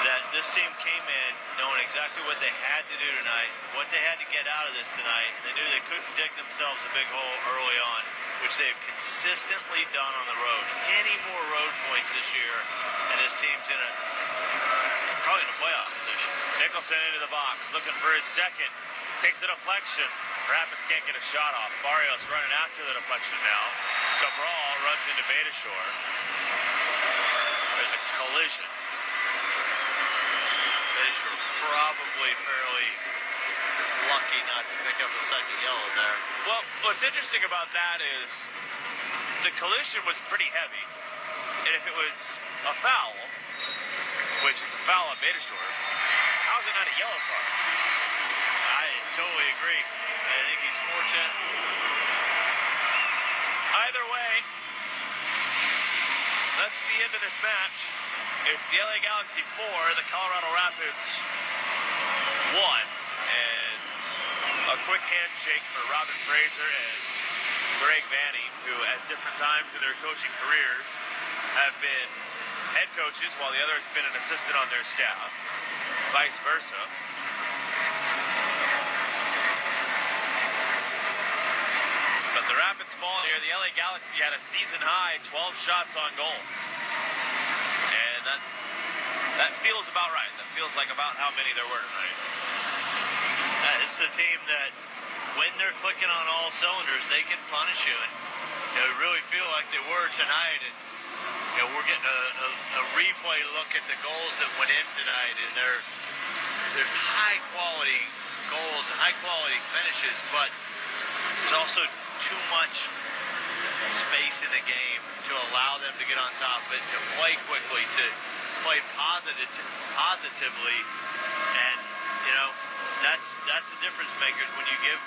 that this team came in knowing exactly what they had to do tonight, what they had to get out of this tonight, and they knew they couldn't dig themselves a big hole early on, which they've consistently done on the road. Any more road points this year, and this team's probably in a playoff position. Nicholson into the box, looking for his second. Takes a deflection. Rapids can't get a shot off. Barrios running after the deflection now. Cabral runs into Betashore. There's a collision. Betashore probably fairly lucky not to pick up the second yellow there. Well, what's interesting about that is the collision was pretty heavy. And if it was a foul, which it's a foul on Betashore, how's it not a yellow card? I totally agree. I think he's fortunate. Either way, that's the end of this match. It's the LA Galaxy 4, the Colorado Rapids 1. And a quick handshake for Robin Fraser and Greg Vanney, who at different times in their coaching careers have been head coaches while the other has been an assistant on their staff, vice versa. But the Rapids fall here. The LA Galaxy had a season high 12 shots on goal. And that feels about right. That feels like about how many there were tonight. This is a team that when they're clicking on all cylinders, they can punish you. And really feel like they were tonight. And we're getting a replay look at the goals that went in tonight, and they're high quality goals and high quality finishes, but there's also too much space in the game to allow them to get on top of it, to play quickly, to play positively, and that's the difference makers when you give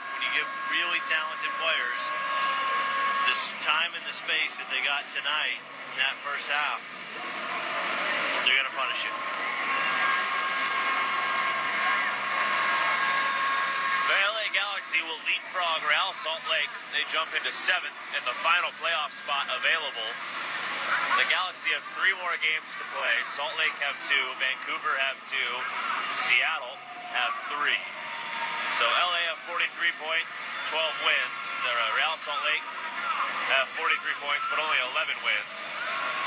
really talented players this time and the space that they got tonight. In that first half, they're going to punish you. The LA Galaxy will leapfrog Real Salt Lake. They jump into 7th in the final playoff spot available. The Galaxy have 3 more games to play. Salt Lake have 2, Vancouver have 2, Seattle have 3. So LA have 43 points, 12 wins. The Real Salt Lake have 43 points, but only 11 wins.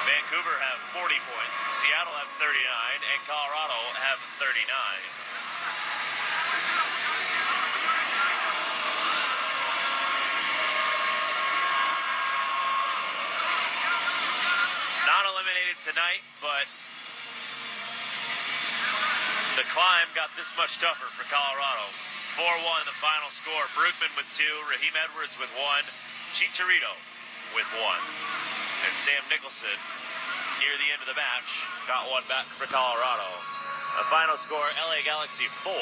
Vancouver have 40 points, Seattle have 39, and Colorado have 39. Not eliminated tonight, but the climb got this much tougher for Colorado. 4-1 the final score. Brugman with 2, Raheem Edwards with 1, Chicharito with 1. And Sam Nicholson, near the end of the match, got 1 back for Colorado. The final score, LA Galaxy 4,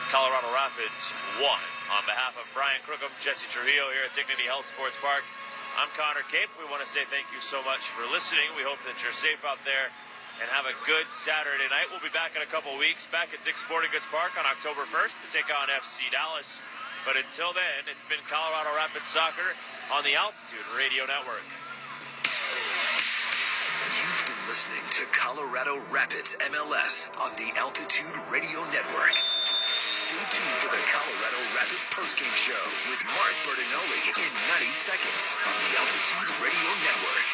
Colorado Rapids 1. On behalf of Brian Crookham, Jesse Trujillo here at Dignity Health Sports Park, I'm Connor Cape. We want to say thank you so much for listening. We hope that you're safe out there and have a good Saturday night. We'll be back in a couple weeks, back at Dick's Sporting Goods Park on October 1st to take on FC Dallas. But until then, it's been Colorado Rapids Soccer on the Altitude Radio Network. You've been listening to Colorado Rapids MLS on the Altitude Radio Network. Stay tuned for the Colorado Rapids postgame show with Mark Bertinoli in 90 seconds on the Altitude Radio Network.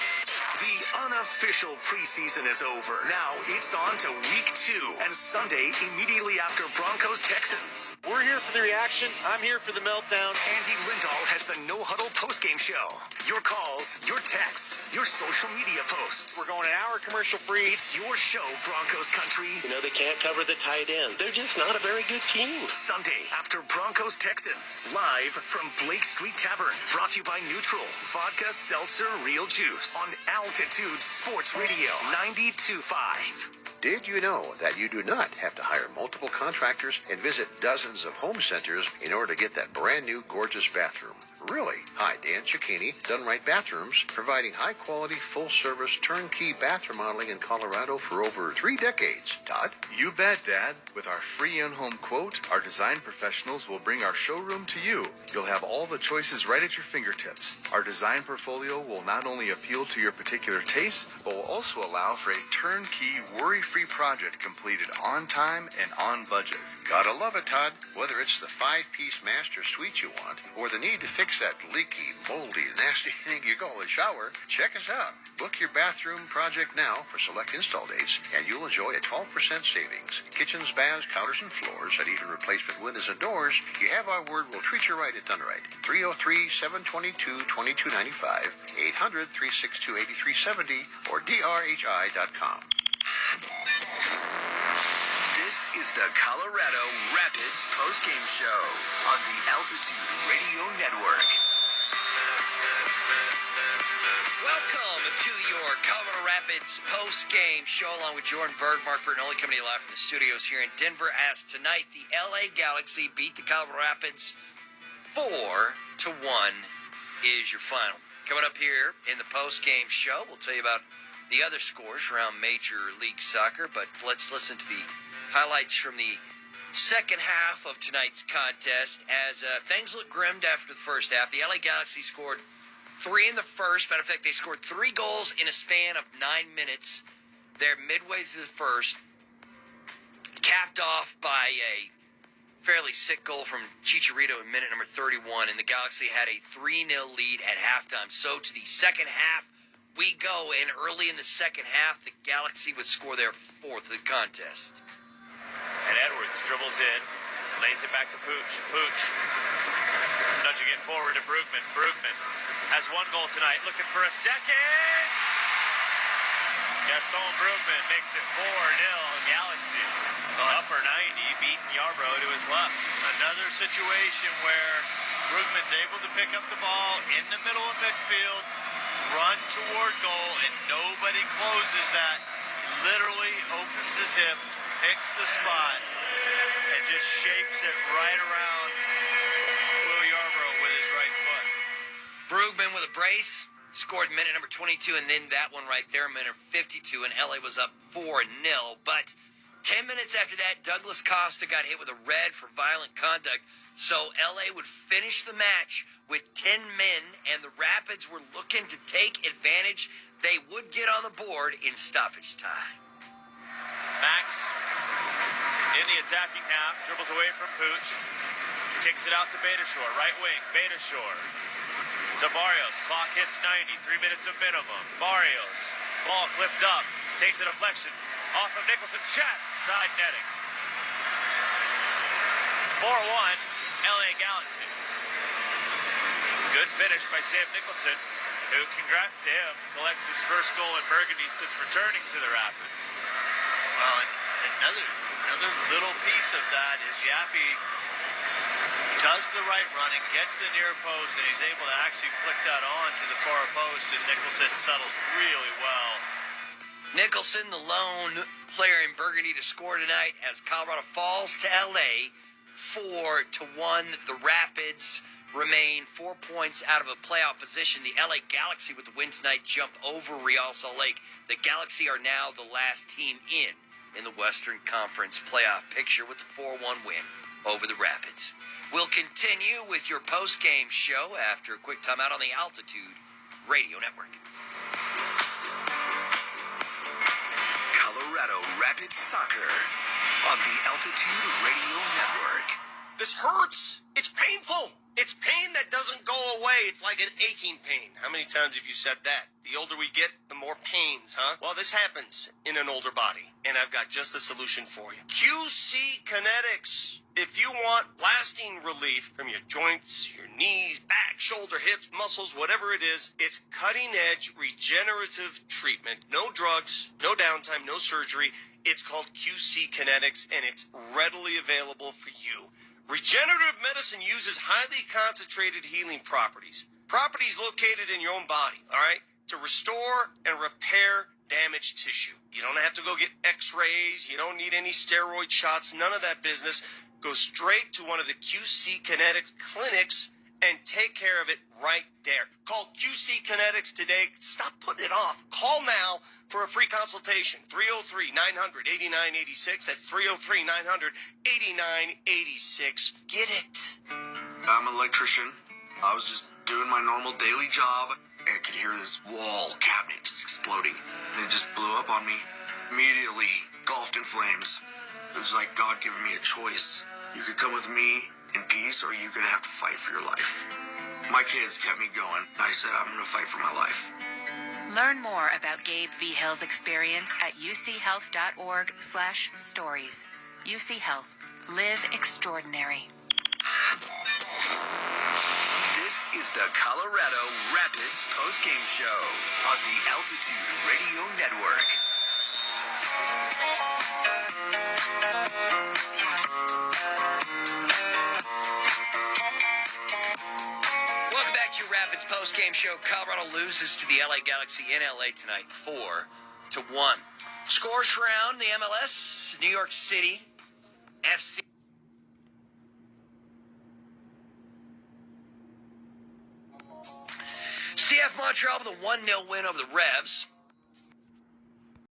The unofficial preseason is over. Now it's on to week 2 and Sunday immediately after Broncos-Texans. We're here for the reaction. I'm here for the meltdown. Andy Lindahl has the No Huddle postgame show. Your calls, your texts, your social media posts. We're going an hour commercial-free. It's your show, Broncos country. They can't cover the tight end. They're just not a very good team. Sunday after Broncos-Texans. Live from Blake Street Tavern. Brought to you by Neutral. Vodka Seltzer Real Juice. On Altitude Sports Radio 92.5. Did you know that you do not have to hire multiple contractors and visit dozens of home centers in order to get that brand new gorgeous bathroom? Really? Hi, Dan Cicchini, Done Right Bathrooms, providing high-quality, full-service, turnkey bathroom modeling in Colorado for over 3 decades. Todd? You bet, Dad. With our free in-home quote, our design professionals will bring our showroom to you. You'll have all the choices right at your fingertips. Our design portfolio will not only appeal to your potential particular tastes, but will also allow for a turnkey, worry-free project completed on time and on budget. Gotta love it, Todd. Whether it's the 5-piece master suite you want, or the need to fix that leaky, moldy, nasty thing you call a shower, check us out. Book your bathroom project now for select install dates, and you'll enjoy a 12% savings. Kitchens, baths, counters, and floors, and even replacement windows and doors. You have our word, we'll treat you right at Done Right. 303-722-2295, 800-362-8370, or drhi.com. This is the Colorado Rapids postgame show on the Altitude Radio Network. Welcome to your Colorado Rapids post-game show, along with Jordan Berg, Mark Bertinoli, coming to you live from the studios here in Denver. As tonight, the LA Galaxy beat the Colorado Rapids 4-1 is your final. Coming up here in the post-game show, we'll tell you about the other scores around Major League Soccer, but let's listen to the highlights from the second half of tonight's contest as things look grim after the first half. The LA Galaxy scored 3 in the first. Matter of fact, they scored 3 goals in a span of 9 minutes. They're midway through the first, capped off by a fairly sick goal from Chicharito in minute number 31, and the Galaxy had a 3-0 lead at halftime. So to the second half we go, and early in the second half, the Galaxy would score their 4th of the contest. And Edwards dribbles in, lays it back to Pooch. Pooch nudging it forward to Brugman. Brugman has 1 goal tonight, looking for a second. Gaston Brugman makes it 4-0 Galaxy. The upper 90 beating Yarbrough to his left. Another situation where Brugman's able to pick up the ball in the middle of midfield, run toward goal, and nobody closes that. Literally opens his hips, picks the spot, and just shapes it right around Will Yarbrough with his right foot. Brugman with a brace, scored minute number 22, and then that one right there, minute 52, and LA was up 4-0. But 10 minutes after that, Douglas Costa got hit with a red for violent conduct, so LA would finish the match with 10 men, and the Rapids were looking to take advantage. They would get on the board in stoppage time. Max in the attacking half, dribbles away from Pooch, kicks it out to Betashore, right wing, Betashore to Barrios, clock hits 90, 3 minutes of minimum. Barrios, ball clipped up, takes a deflection off of Nicholson's chest, side netting. 4-1, LA Galaxy. Good finish by Sam Nicholson, who, congrats to him, collects his first goal in Burgundy since returning to the Rapids. Well, and another little piece of that is Yappy does the right running, gets the near post, and he's able to actually flick that on to the far post, and Nicholson settles really well. Nicholson, the lone player in Burgundy to score tonight as Colorado falls to LA 4-1. The Rapids remain 4 points out of a playoff position. The LA Galaxy, with the win tonight, jump over Real Salt Lake. The Galaxy are now the last team in the Western Conference playoff picture with the 4-1 win over the Rapids. We'll continue with your post-game show after a quick timeout on the Altitude Radio Network. Colorado Rapids Soccer on the Altitude Radio Network. This hurts. It's painful. It's pain that doesn't go away. It's like an aching pain. How many times have you said that? The older we get, the more pains, huh? Well, this happens in an older body, and I've got just the solution for you. QC Kinetics. If you want lasting relief from your joints, your knees, back, shoulder, hips, muscles, whatever it is, it's cutting-edge regenerative treatment. No drugs, no downtime, no surgery. It's called QC Kinetics, and it's readily available for you. Regenerative medicine uses highly concentrated healing properties. Properties located in your own body, all right? To restore and repair damaged tissue. You don't have to go get x-rays. You don't need any steroid shots. None of that business. Go straight to one of the QC Kinetics clinics and take care of it right there. Call QC Kinetics today. Stop putting it off. Call now for a free consultation. 303-900-8986. That's 303-900-8986. Get it. I'm an electrician. I was just doing my normal daily job. I could hear this wall cabinet just exploding, and it just blew up on me. Immediately, engulfed in flames. It was like God giving me a choice. You could come with me in peace, or you're gonna have to fight for your life. My kids kept me going. I said, I'm gonna fight for my life. Learn more about Gabe V. Hill's experience at uchealth.org/stories. UC Health. Live extraordinary. This is the Colorado Rapids postgame show on the Altitude Radio Network. Welcome back to your Rapids postgame show. Colorado loses to the LA Galaxy in LA tonight, 4-1. Scores around the MLS: New York City FC. CF Montreal with a 1-0 win over the Revs.